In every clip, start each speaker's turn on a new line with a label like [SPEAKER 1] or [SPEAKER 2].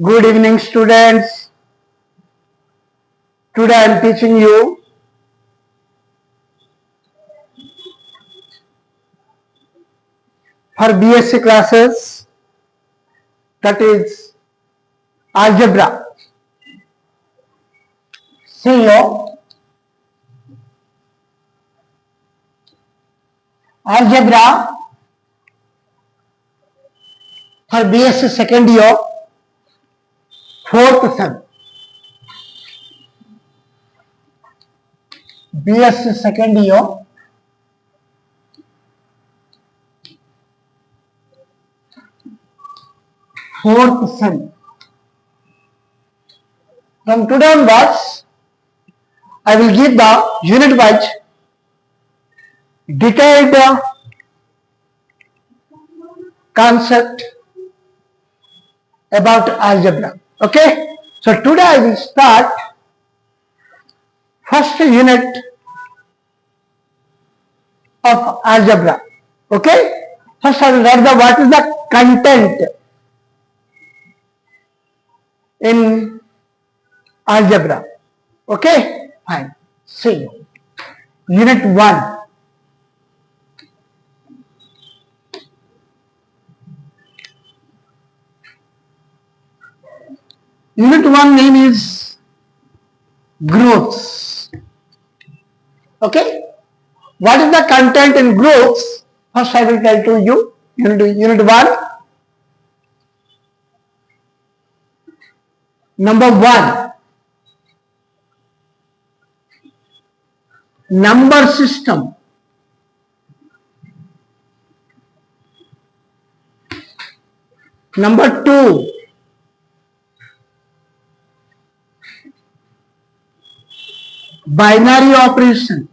[SPEAKER 1] Good evening, students. Today I am teaching you for BSc classes, that is algebra. See you. Algebra for BSc second year, fourth sem. BSc second year, fourth sem. From today onwards, I will give the unit wise detailed concept about algebra. Okay? So today I will start first unit of algebra. Okay? First I will write the what is the content in algebra. Okay? Fine. See you. Unit 1. Unit 1 name is groups. Okay? What is the content in groups? First I will tell to you. Unit 1. Number 1. Number system. Number 2. Binary operation.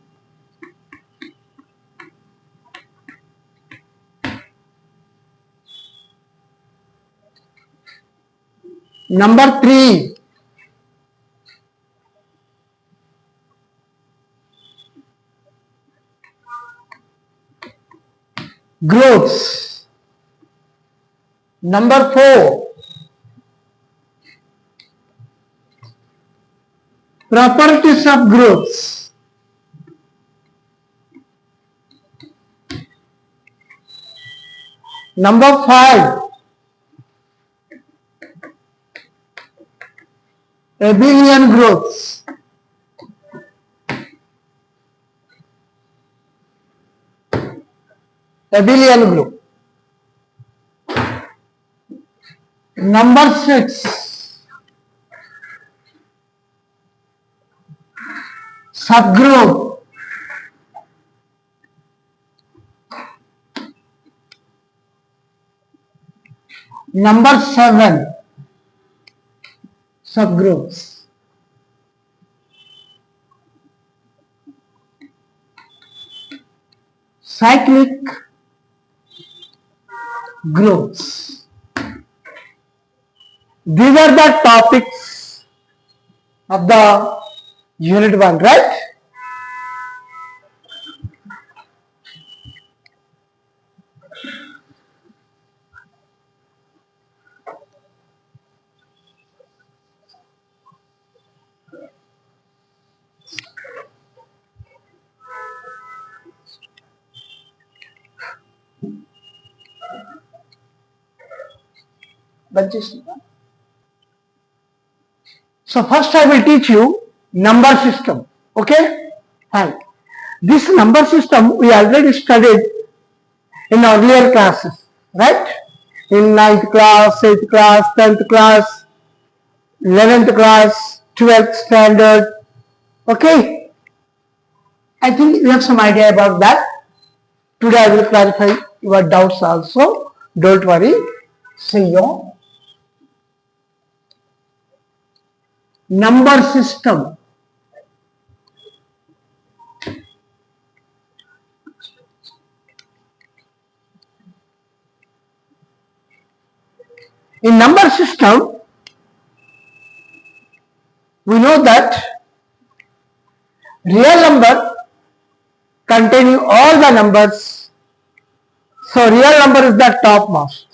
[SPEAKER 1] Number 3. Groups. Number 4. Properties of groups. Number 5. Abelian groups. Abelian group. Number 6. Subgroup. Number 7. Subgroups. Cyclic groups. These are the topics of the unit 1, right? So first I will teach you number system. Okay? Fine. This number system we already studied in earlier classes, right? In 9th class, 8th class, 10th class, 11th class, 12th standard. Okay? I think you have some idea about that. Today I will clarify your doubts also. Don't worry. See you. Number system. In number system, we know that real number containing all the numbers. So real number is the topmost.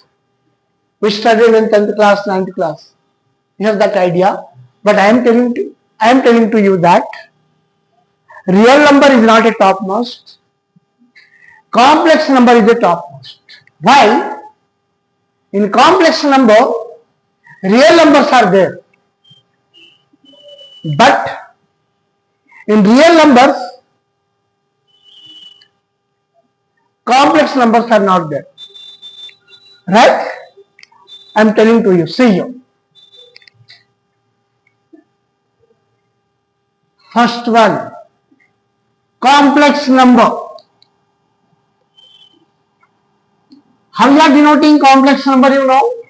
[SPEAKER 1] We studied in 10th class, 9th class. You have that idea, but I am telling to you that real number is not a topmost. Complex number is a topmost. Why? In complex number, real numbers are there, but in real numbers, complex numbers are not there. Right? I am telling to you. See you. First one, complex number. How you are denoting complex number, you know?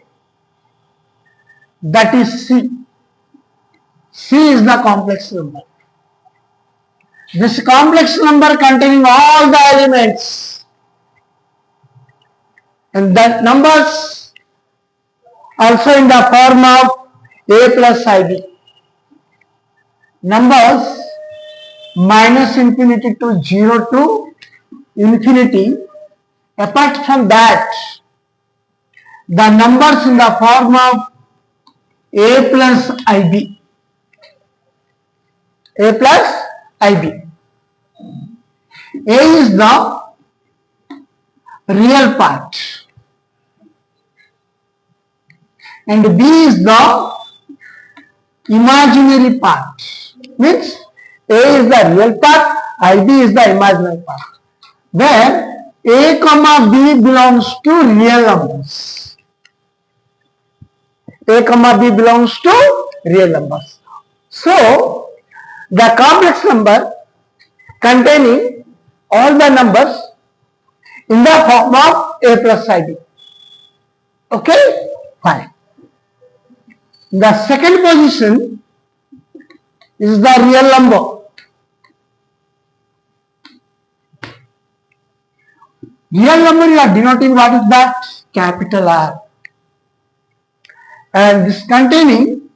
[SPEAKER 1] That is C. C is the complex number. This complex number containing all the elements, and that numbers also in the form of A plus IB. Numbers minus infinity to 0 to infinity. Apart from that, the numbers in the form of A plus IB. A plus IB. A is the real part and B is the imaginary part. Means A is the real part, IB is the imaginary part. Where A comma B belongs to real numbers. A comma B belongs to real numbers. So, the complex number containing all the numbers in the form of A plus IB. Okay? Fine. The second position is the real number. Real number you are denoting what is that? Capital R. And this containing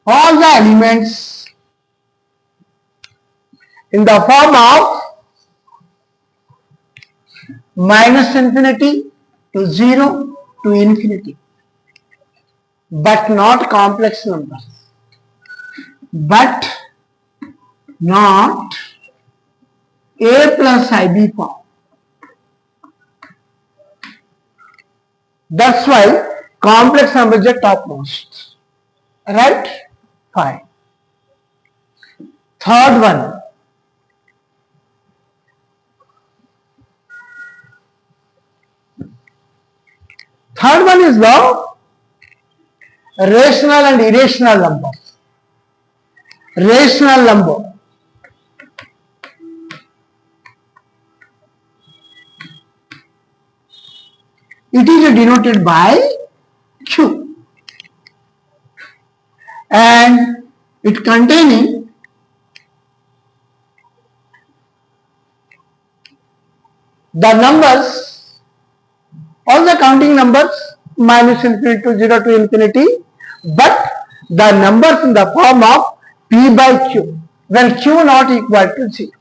[SPEAKER 1] all the elements in the form of minus infinity to 0 to infinity, but not complex numbers, but not A plus IB form. That's why complex numbers are topmost. Right? Fine. Third one. Third one is the rational and irrational numbers. Rational number. It is denoted by Q. And it containing the numbers, all the counting numbers minus infinity to 0 to infinity, but the numbers in the form of P by Q, when Q not equal to 0.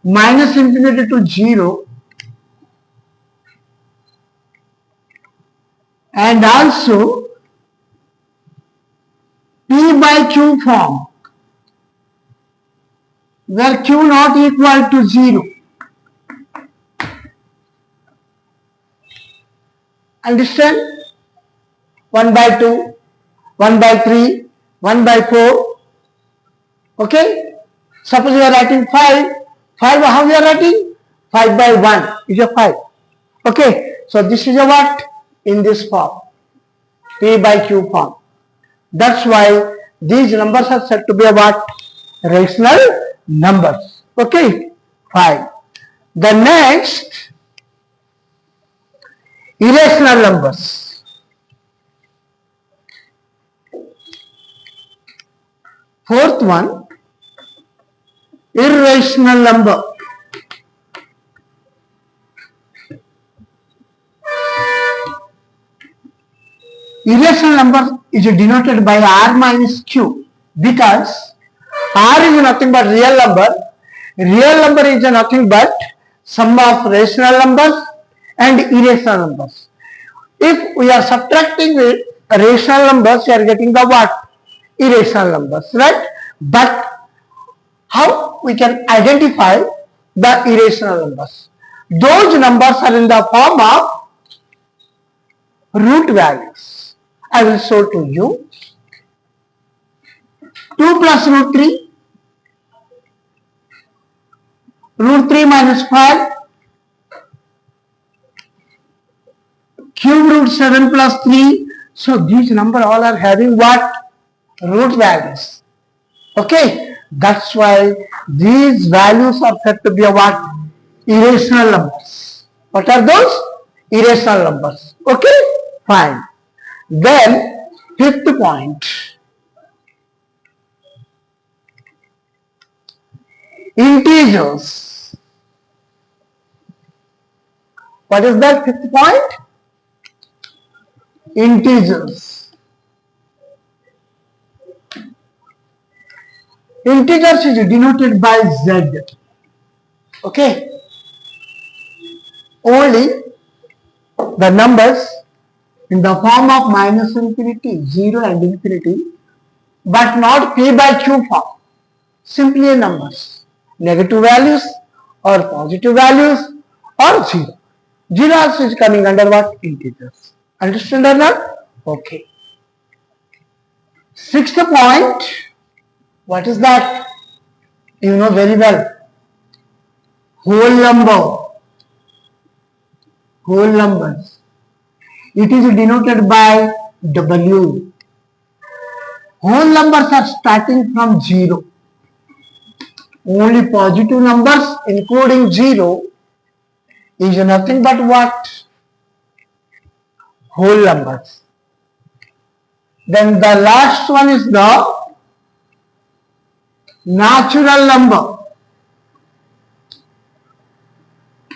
[SPEAKER 1] Minus infinity to 0 and also P by Q form, where Q not equal to 0. Understand? 1 by 2, 1 by 3, 1 by 4. Okay? Suppose you are writing 5. 5, how you are writing? 5 by 1 is a 5. Okay? So this is a what? In this form. P by Q form. That's why these numbers are said to be a what? Rational numbers. Okay? Fine. The next, irrational numbers. Fourth one, irrational number. Irrational number is denoted by R minus Q because R is nothing but real number. Real number is nothing but sum of rational numbers and irrational numbers. If we are subtracting it rational numbers, you are getting the what? Irrational numbers, right? But how we can identify the irrational numbers? Those numbers are in the form of root values. I will show to you. 2 plus root 3, root 3 minus 5, cube root 7 plus 3. So these numbers all are having what? Root values. Okay, that's why these values are said to be a what? Irrational numbers. What are those? Irrational numbers. Okay, fine. Then fifth point. Integers. What is that fifth point? Integers. Integers is denoted by Z. Okay. Only the numbers in the form of minus infinity, 0 and infinity, but not p by q form. Simply numbers. Negative values or positive values or 0. 0 also is coming under what? Integers. Understand or not? Okay. Sixth point. What is that? You know very well. Whole number. Whole numbers. It is denoted by W. Whole numbers are starting from 0. Only positive numbers including 0 is nothing but what? Whole numbers. Then the last one is the natural number.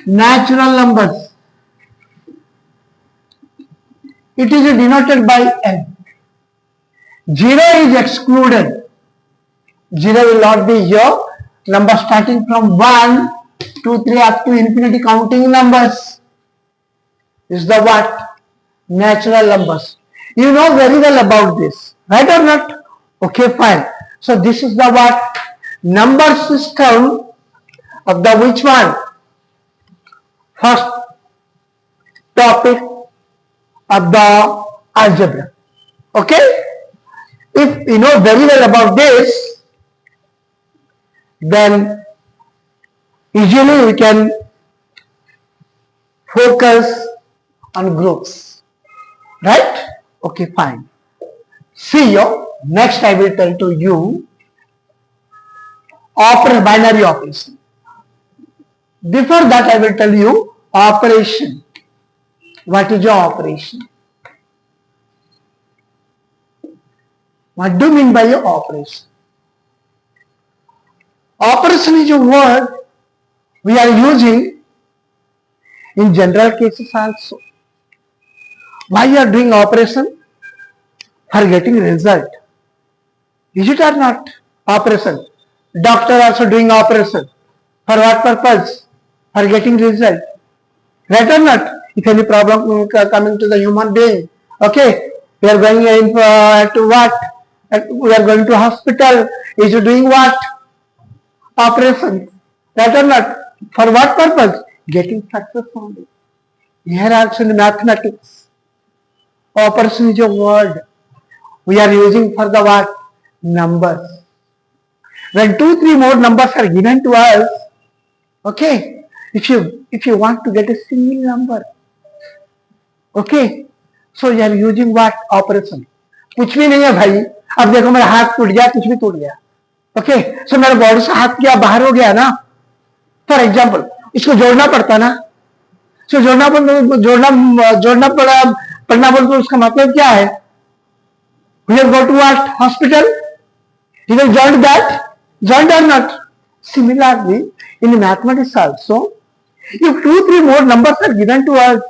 [SPEAKER 1] Natural numbers. It is denoted by N. 0 is excluded. 0 will not be here. Number starting from 1, 2, 3 up to infinity counting numbers is the what? Natural numbers. You know very well about this, right or not? Okay, fine. So this is the what? Number system of the which one? First topic of the algebra. Okay? If you know very well about this, then easily we can focus on groups. Right? Okay, fine. See you. Next I will tell to you binary operation. Before that I will tell you operation. What is your operation? What do you mean by your operation? Operation is a word we are using in general cases also. Why you are doing operation? For getting result. Is it or not? Operation. Doctor also doing operation. For what purpose? For getting result. Right or not? If any problem coming to the human being, okay, we are going to what? We are going to hospital. Is you doing what? Operation. Right or not? For what purpose? Getting success only. Here also in mathematics, operation is a word we are using for the what? Numbers. When 2, 3 more numbers are given to us, okay, if you want to get a single number, okay, so you are using what? Operation. कुछ भी नहीं है भाई. अब देखो मेरा हाथ टूट गया, कुछ भी टूट गया. ओके, सो मेरा बॉडी से हाथ क्या बाहर हो गया ना. फॉर एग्जाम्पल इसको जोड़ना पड़ता ना. सो जोड़ना पड़ना बोल तो उसका मतलब क्या है? We have got to what? Hospital. You have joined that? Joined or not? Similarly, in mathematics also, if 2, 3 more numbers are given to us,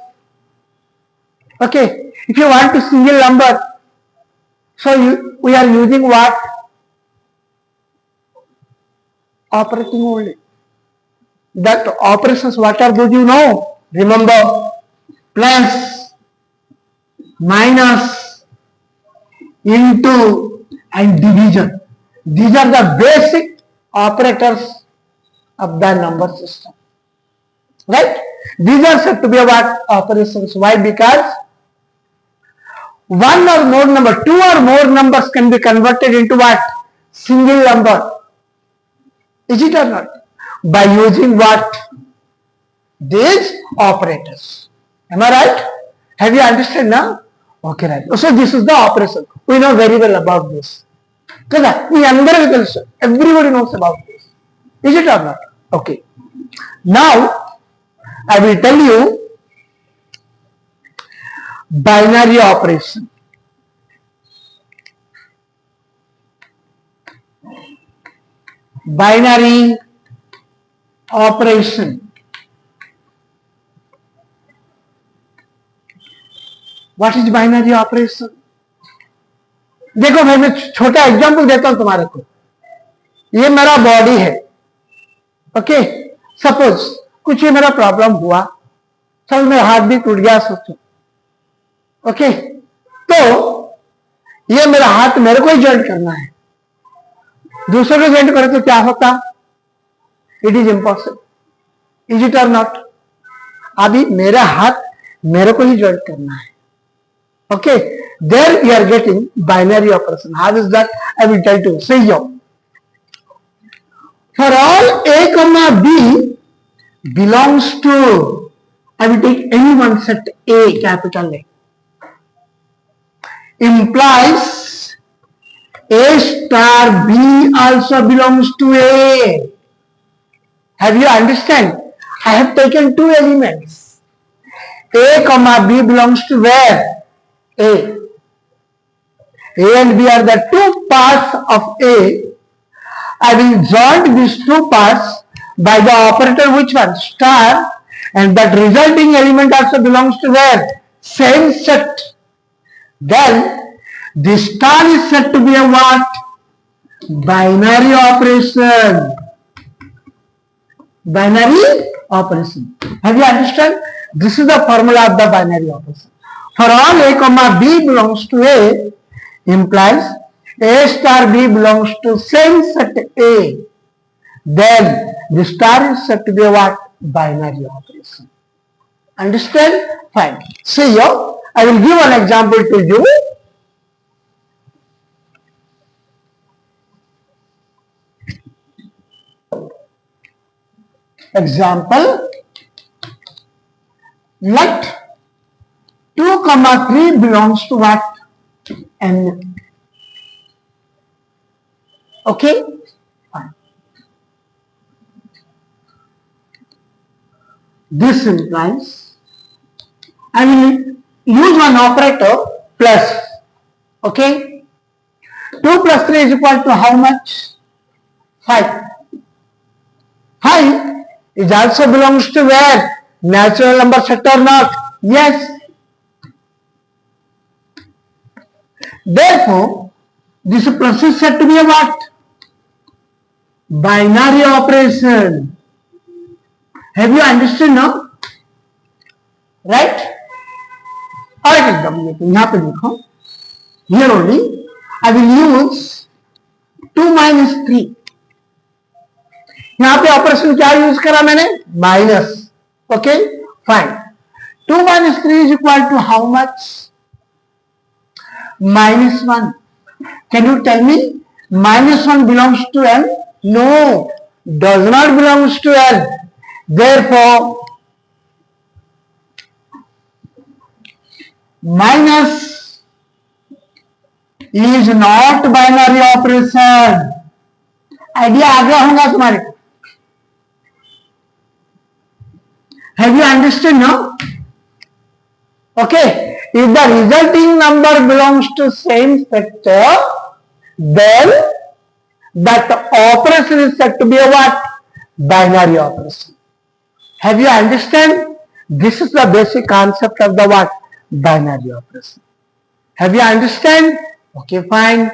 [SPEAKER 1] okay, if you want to single number, so we are using what? Operating only. That operations, what are those you know? Remember, plus, minus, into, and division. These are the basic operators of the number system. Right? These are said to be what? Operations. Why? Because one or more number, two or more numbers can be converted into what? Single number. Is it or not? By using what? These operators. Am I right? Have you understood now? Okay, right. So this is the operation. We know very well about this. Everybody knows about this. Is it or not? Okay. Now I will tell you binary operation. Binary operation. What is binary operation? देखो भाई मैं छोटा example देता हूं तुम्हारे को. ये मेरा बॉडी है. ओके. सपोज कुछ ये मेरा प्रॉब्लम हुआ. चल मेरा हाथ भी टूट गया सोचो. ओके. तो ये मेरा हाथ मेरे को ही जॉइंट करना है. दूसरे को जॉइंट करे तो क्या होता? It is impossible. Is it और नॉट? अभी मेरा हाथ मेरे को ही जॉइंट करना है. Okay, there you are getting binary operation. How is that? I will try to say you. For all a comma b belongs to, I will take any one set A, capital A, implies A star B also belongs to A. Have you understand? I have taken two elements. A comma B belongs to where? A. A and B are the two parts of A. I will join these two parts by the operator which one? Star, and that resulting element also belongs to where? Same set. Then this star is said to be a what? Binary operation. Binary operation. Have you understand? This is the formula of the binary operation. For all A comma B belongs to A implies A star B belongs to same set A. Then the star is said to be a what? Binary operation. Understand? Fine. See here, I will give an example to you. Example, let 2 comma 3 belongs to what? N. Okay? Fine. This implies I will use one operator plus. Okay? 2 plus 3 is equal to how much? 5. 5 is also belongs to where? Natural number set or not? Yes. Therefore, this process is said to be a what? Binary operation. Have you understood now? Right? और एक example यहाँ पे देखो. Here only I will use 2 minus 3. यहाँ पे operation क्या use करा मैंने? Minus. Okay fine. 2 minus 3 is equal to how much? Minus 1. Can you tell me? Minus 1 belongs to N? No, does not belongs to N. Therefore, minus is not binary operation. Idea आ गया होगा तुम्हारे को. Have you understood now? Okay. If the resulting number belongs to same sector, then that operation is said to be a what? Binary operation. Have you understand? This is the basic concept of the what? Binary operation. Have you understand? Okay, fine.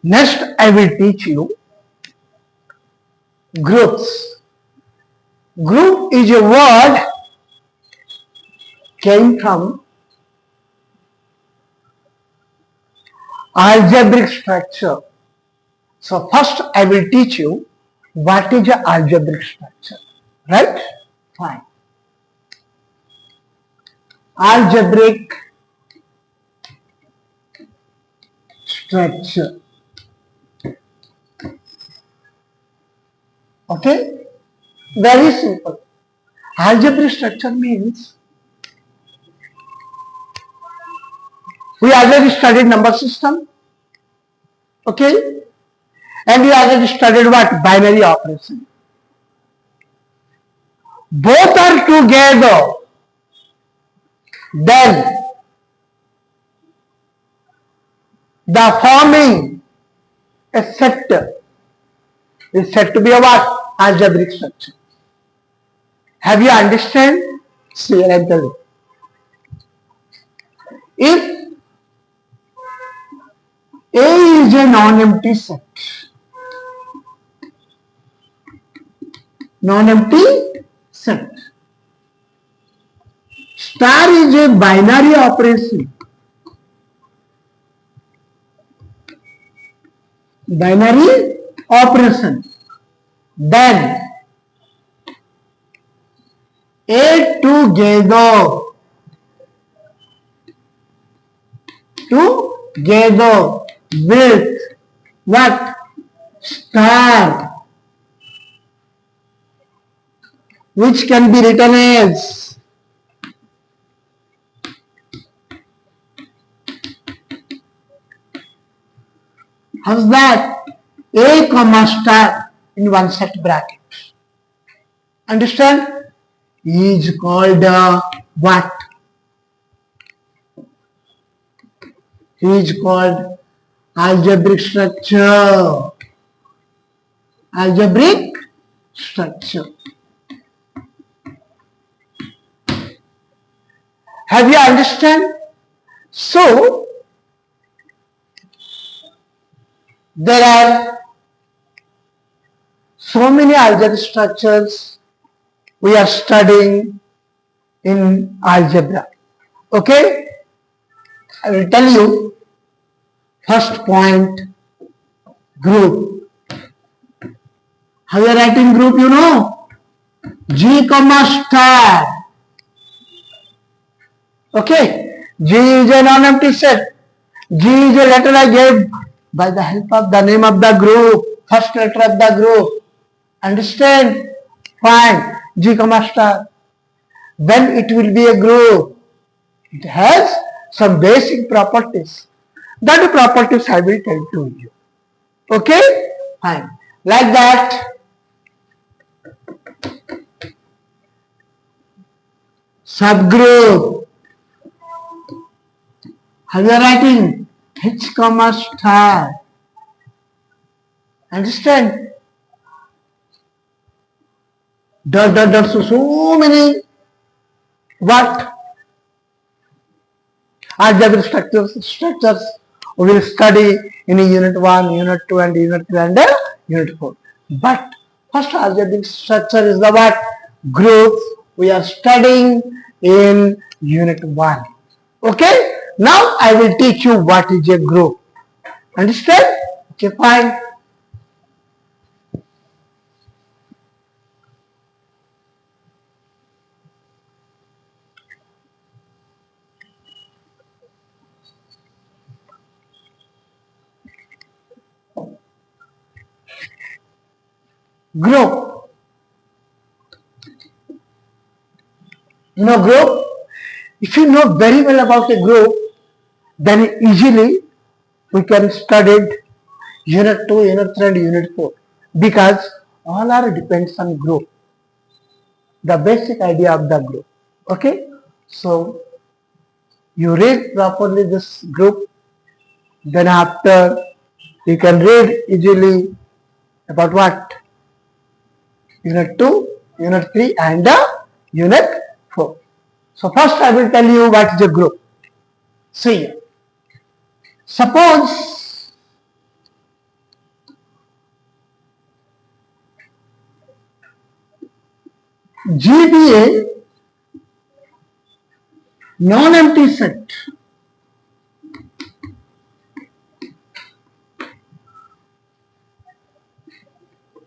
[SPEAKER 1] Next, I will teach you groups. Group is a word came from algebraic structure. So first I will teach you what is a algebraic structure. Right? Fine. Algebraic structure. Okay? Very simple. Algebraic structure means we already studied number system. Okay? And we already studied what? Binary operation. Both are together. Then the forming a set is said to be a what? Algebraic structure. Have you understand? See, I'll tell you. If A is a non-empty set, non-empty set. Star is a binary operation. Binary operation. Then A together with what? Star, which can be written as how's that? A comma star in one set bracket. Understand? Is called what? Is called algebraic structure. Algebraic structure. Have you understand? So there are so many algebraic structures we are studying in algebra. Okay? I will tell you first point, group. How you are writing group, you know? G comma star. Okay? G is a non-empty set. G is a letter I gave by the help of the name of the group. First letter of the group. Understand? Fine. G comma star. Then it will be a group. It has some basic properties. That properties I will tell to you. Okay? Fine. Like that. Subgroup. How you are writing? H comma star. Understand? Dot dot dot. So many what? Algebraic structures we will study in unit 1, unit 2 and unit 3 and unit 4. But first algebraic structure is the what? Groups we are studying in unit 1. Okay? Now I will teach you what is a group. Understand? Okay, fine. Group. You know group? If you know very well about a group, then easily we can study unit 2, unit 3 and unit 4 because all are depends on group. The basic idea of the group. Okay? So you read properly this group, then after you can read easily about what? Unit 2, unit 3 and unit 4. So first I will tell you what is a group. See, suppose G be a non-empty set.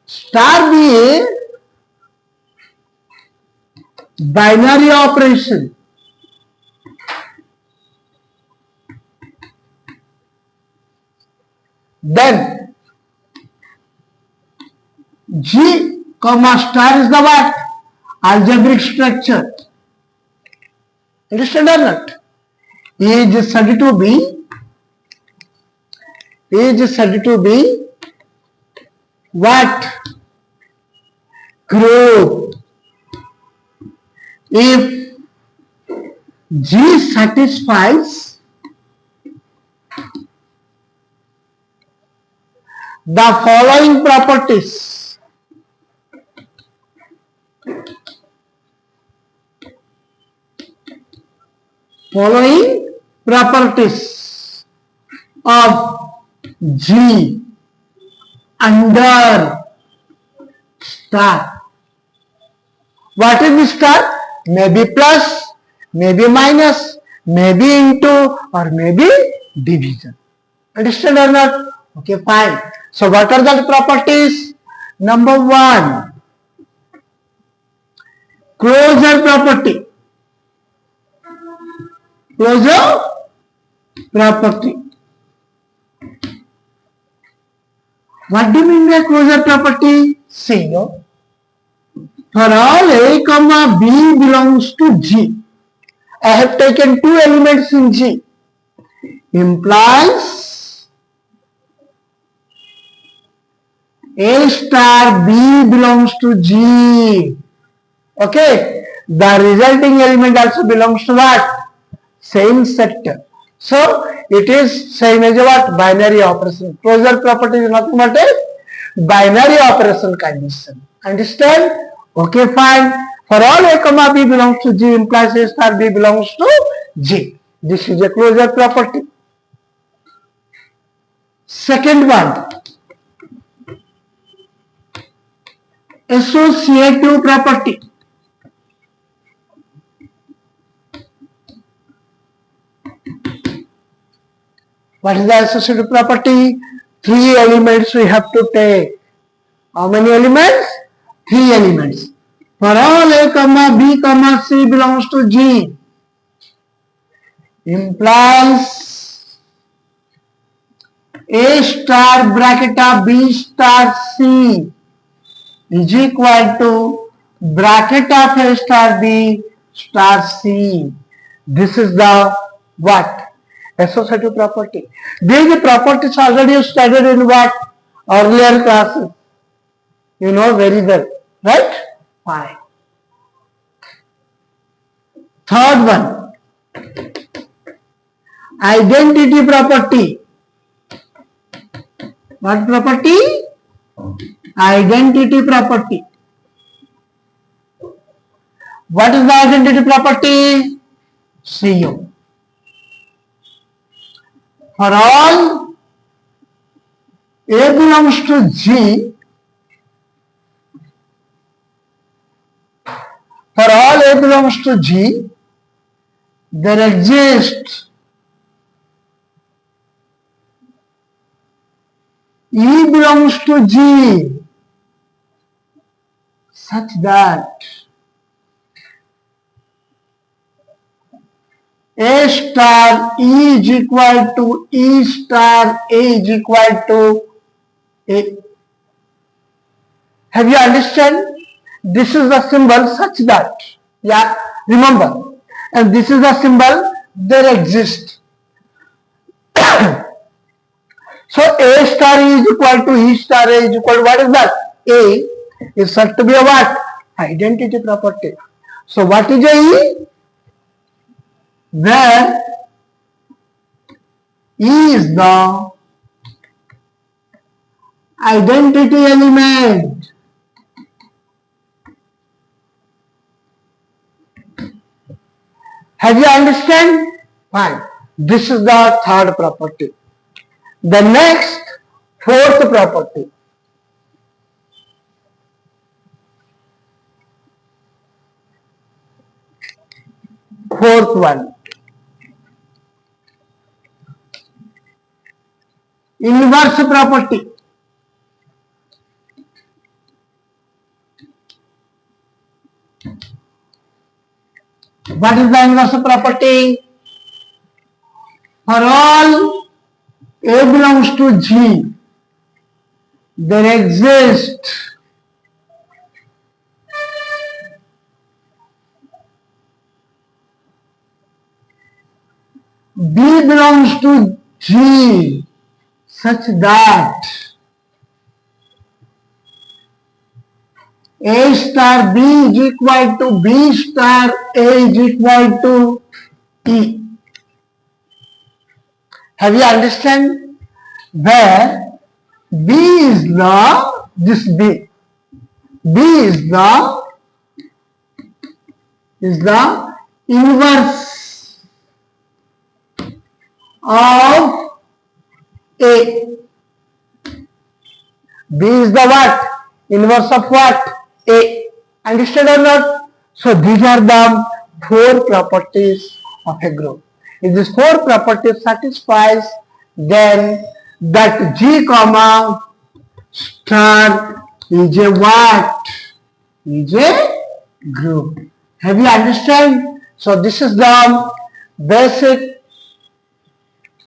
[SPEAKER 1] Star be a binary operation. Then G comma star is the what? Algebraic structure. Understand or not? Is said to be what? Growth. If G satisfies the following properties. Following properties of G under star. What is the star? Maybe plus, maybe minus, maybe into, or maybe division. Understand or not? Okay, fine. So what are the properties? Number one, closure property. Closure property. What do you mean by closure property? See, no? For all A, comma B belongs to G. I have taken two elements in G. Implies A star B belongs to G. Okay. The resulting element also belongs to what? Same sector. So it is same as a what? Binary operation. Closure property is nothing but a binary operation condition. Understand? Okay, fine. For all A comma B belongs to G implies A star B belongs to G. This is a closure property. Second one, associative property. What is the associative property? Three elements we have to take. How many elements? Three elements. For all A comma B comma C belongs to G implies A star bracket of B star C is equal to bracket of A star B star C. This is the what? Associative property. These properties already studied in what? Earlier classes. You know very well. Right? Fine. Third one. Identity property. What property? Identity property. What is the identity property? CO. For all A belongs to G, for all A belongs to G, there exists E belongs to G such that A star E is equal to E star A is equal to A. Have you understand? This is the symbol such that. Yeah, remember. And this is the symbol there exists. So A star E is equal to E star A is equal to what is that? A is said to be a what? Identity property. So what is a E? Where E is the identity element. Have you understand? Fine. This is the third property. The next, fourth property. fourth one. Inverse property. What is the inverse property? For all A belongs to G, there exists B belongs to G such that A star B is equal to B star A is equal to E. Have you understand? Where B is the B is the inverse of A. B is the what? Inverse of what? A. Understood or not? So these are the four properties of a group. If these four properties satisfies, then that G comma star is a what? Is a group. Have you understand? So this is the basic